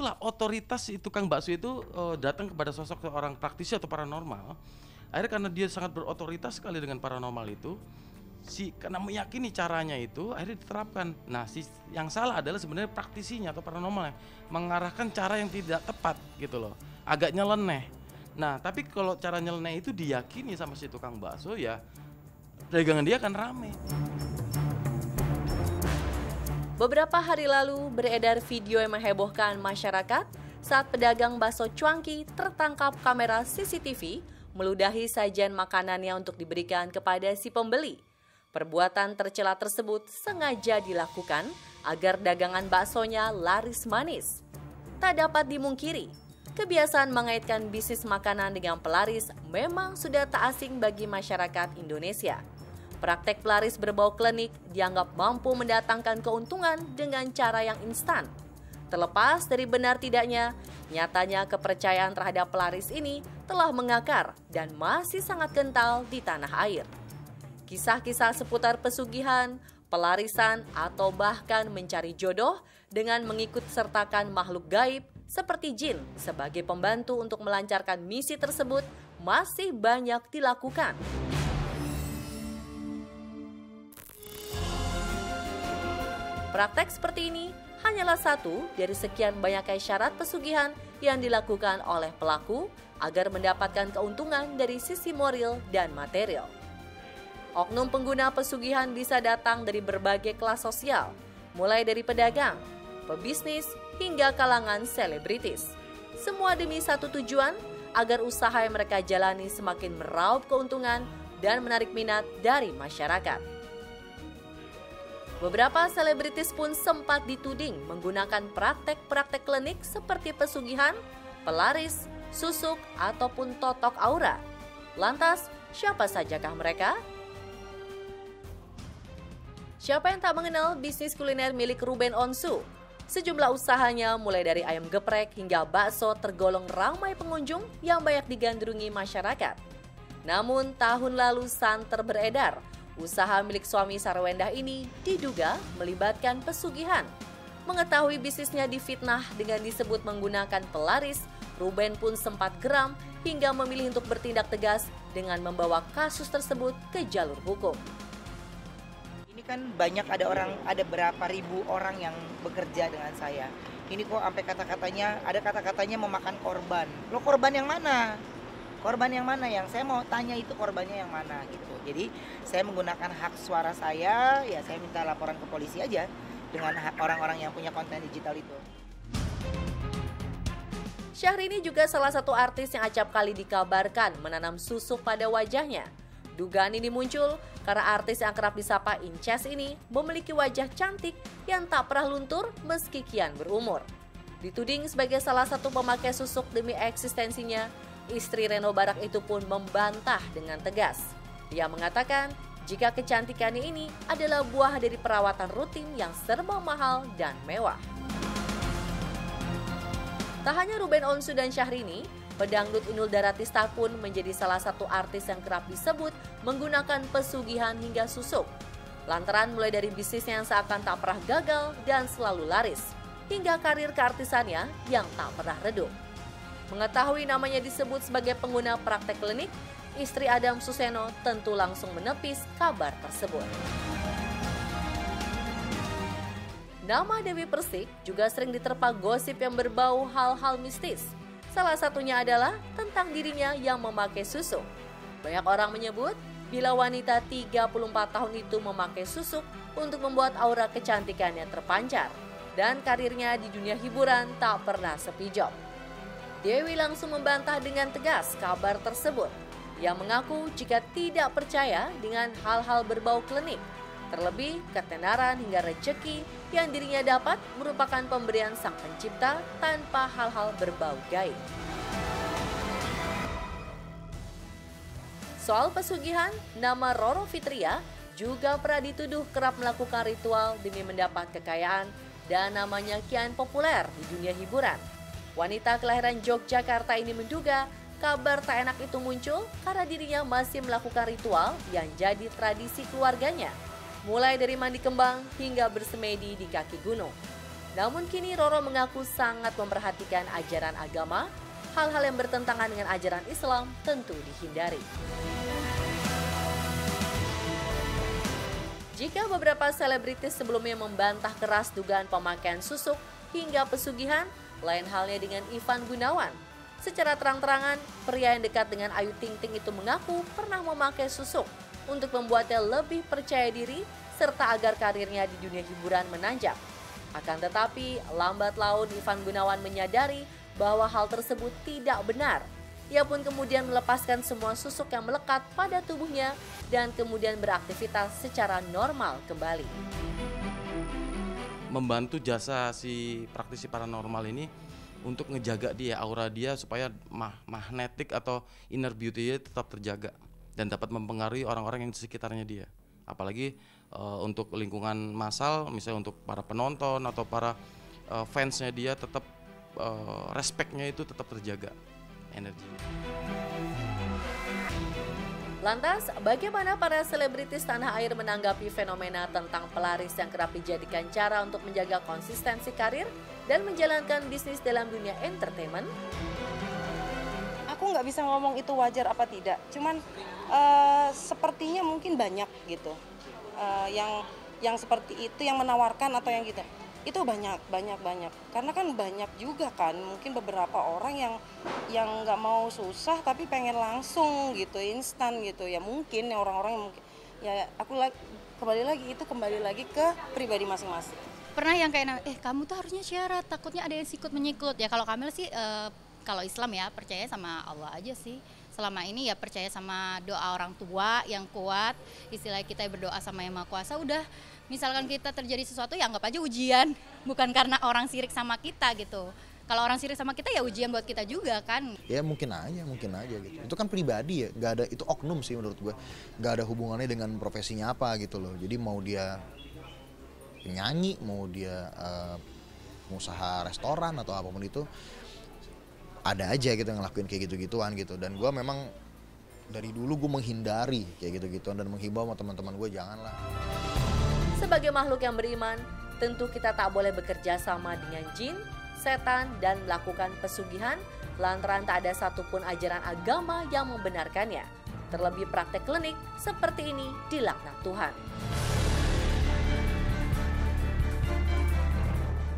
itulah otoritas si tukang bakso itu datang kepada sosok seorang praktisi atau paranormal. Akhirnya karena dia sangat berotoritas sekali dengan paranormal itu, karena meyakini caranya itu akhirnya diterapkan. Nah, yang salah adalah sebenarnya praktisinya atau paranormalnya mengarahkan cara yang tidak tepat gitu loh. Agak nyeleneh. Nah, tapi kalau cara nyeleneh itu diyakini sama si tukang bakso, ya dagangan dia akan rame. Beberapa hari lalu beredar video yang menghebohkan masyarakat saat pedagang bakso cuangki tertangkap kamera CCTV meludahi sajian makanannya untuk diberikan kepada si pembeli. Perbuatan tercela tersebut sengaja dilakukan agar dagangan baksonya laris manis. Tak dapat dimungkiri, kebiasaan mengaitkan bisnis makanan dengan pelaris memang sudah tak asing bagi masyarakat Indonesia. Praktek pelaris berbau klinik dianggap mampu mendatangkan keuntungan dengan cara yang instan. Terlepas dari benar tidaknya, nyatanya kepercayaan terhadap pelaris ini telah mengakar dan masih sangat kental di tanah air. Kisah-kisah seputar pesugihan, pelarisan, atau bahkan mencari jodoh dengan mengikut sertakan makhluk gaib seperti jin sebagai pembantu untuk melancarkan misi tersebut masih banyak dilakukan. Praktek seperti ini hanyalah satu dari sekian banyaknya syarat pesugihan yang dilakukan oleh pelaku agar mendapatkan keuntungan dari sisi moral dan material. Oknum pengguna pesugihan bisa datang dari berbagai kelas sosial, mulai dari pedagang, pebisnis, hingga kalangan selebritis. Semua demi satu tujuan, agar usaha yang mereka jalani semakin meraup keuntungan dan menarik minat dari masyarakat. Beberapa selebritis pun sempat dituding menggunakan praktek-praktek klinik seperti pesugihan, pelaris, susuk, ataupun totok aura. Lantas, siapa sajakah mereka? Siapa yang tak mengenal bisnis kuliner milik Ruben Onsu? Sejumlah usahanya mulai dari ayam geprek hingga bakso tergolong ramai pengunjung yang banyak digandrungi masyarakat. Namun tahun lalu santer beredar, usaha milik suami Sarwendah ini diduga melibatkan pesugihan. Mengetahui bisnisnya difitnah dengan disebut menggunakan pelaris, Ruben pun sempat geram hingga memilih untuk bertindak tegas dengan membawa kasus tersebut ke jalur hukum. Ini kan banyak ada berapa ribu orang yang bekerja dengan saya. Ini kok sampai ada kata-katanya memakan korban. Lo korban yang mana? Korban yang mana? Yang saya mau tanya itu korbannya yang mana gitu. Jadi saya menggunakan hak suara saya, ya saya minta laporan ke polisi aja dengan orang-orang yang punya konten digital itu. Syahrini juga salah satu artis yang acap kali dikabarkan menanam susuk pada wajahnya. Dugaan ini muncul karena artis yang kerap disapa Inces ini memiliki wajah cantik yang tak pernah luntur meski kian berumur. Dituding sebagai salah satu pemakai susuk demi eksistensinya, istri Reno Barak itu pun membantah dengan tegas. Dia mengatakan jika kecantikannya ini adalah buah dari perawatan rutin yang serba mahal dan mewah. Tak hanya Ruben Onsu dan Syahrini, pedangdut Inul Daratista pun menjadi salah satu artis yang kerap disebut menggunakan pesugihan hingga susuk. Lantaran mulai dari bisnisnya yang seakan tak pernah gagal dan selalu laris, hingga karir keartisannya yang tak pernah redup. Mengetahui namanya disebut sebagai pengguna praktek klinik, istri Adam Suseno tentu langsung menepis kabar tersebut. Nama Dewi Persik juga sering diterpa gosip yang berbau hal-hal mistis. Salah satunya adalah tentang dirinya yang memakai susuk. Banyak orang menyebut bila wanita 34 tahun itu memakai susuk untuk membuat aura kecantikannya terpancar. Dan karirnya di dunia hiburan tak pernah sepi job. Dewi langsung membantah dengan tegas kabar tersebut. Ia mengaku jika tidak percaya dengan hal-hal berbau klinik. Terlebih ketenaran hingga rezeki yang dirinya dapat merupakan pemberian sang pencipta tanpa hal-hal berbau gaib. Soal pesugihan, nama Roro Fitria juga pernah dituduh kerap melakukan ritual demi mendapat kekayaan dan namanya kian populer di dunia hiburan. Wanita kelahiran Yogyakarta ini menduga kabar tak enak itu muncul karena dirinya masih melakukan ritual yang jadi tradisi keluarganya, mulai dari mandi kembang hingga bersemedi di kaki gunung. Namun kini Roro mengaku sangat memperhatikan ajaran agama, hal-hal yang bertentangan dengan ajaran Islam tentu dihindari. Jika beberapa selebritis sebelumnya membantah keras dugaan pemakaian susuk hingga pesugihan, lain halnya dengan Ivan Gunawan. Secara terang-terangan, pria yang dekat dengan Ayu Ting Ting itu mengaku pernah memakai susuk untuk membuatnya lebih percaya diri serta agar karirnya di dunia hiburan menanjak. Akan tetapi, lambat laun Ivan Gunawan menyadari bahwa hal tersebut tidak benar. Ia pun kemudian melepaskan semua susuk yang melekat pada tubuhnya dan kemudian beraktivitas secara normal kembali. Membantu jasa si praktisi paranormal ini untuk ngejaga dia, aura dia supaya magnetik atau inner beauty-nya tetap terjaga dan dapat mempengaruhi orang-orang yang di sekitarnya dia. Apalagi untuk lingkungan massal, misalnya untuk para penonton atau para fansnya dia tetap respect-nya itu tetap terjaga energinya. Lantas, bagaimana para selebritis tanah air menanggapi fenomena tentang pelaris yang kerap dijadikan cara untuk menjaga konsistensi karir dan menjalankan bisnis dalam dunia entertainment? Aku nggak bisa ngomong itu wajar apa tidak, cuman sepertinya mungkin banyak gitu yang seperti itu, yang menawarkan atau yang gitu. Itu banyak karena kan banyak juga kan mungkin beberapa orang yang nggak mau susah tapi pengen langsung gitu, instan gitu ya, mungkin orang-orang yang mungkin ya kembali lagi ke pribadi masing-masing. Pernah yang kayak kamu tuh harusnya syarat, takutnya ada yang sikut menyikut ya. Kalau Kamil sih kalau Islam ya percaya sama Allah aja sih. Selama ini ya percaya sama doa orang tua yang kuat, istilah kita berdoa sama Yang Maha Kuasa. Udah, misalkan kita terjadi sesuatu ya anggap aja ujian, bukan karena orang sirik sama kita gitu. Kalau orang sirik sama kita ya ujian buat kita juga kan. Ya mungkin aja gitu. Itu kan pribadi ya, nggak ada, itu oknum sih menurut gue. Nggak ada hubungannya dengan profesinya apa gitu loh. Jadi mau dia penyanyi, mau dia usaha restoran atau apapun itu, ada aja gitu yang ngelakuin kayak gitu-gituan gitu. Dan gue memang dari dulu gue menghindari kayak gitu-gituan dan menghimbau sama teman-teman gue janganlah. Sebagai makhluk yang beriman, tentu kita tak boleh bekerja sama dengan jin, setan, dan melakukan pesugihan lantaran tak ada satupun ajaran agama yang membenarkannya. Terlebih praktek klinik seperti ini dilaknat Tuhan.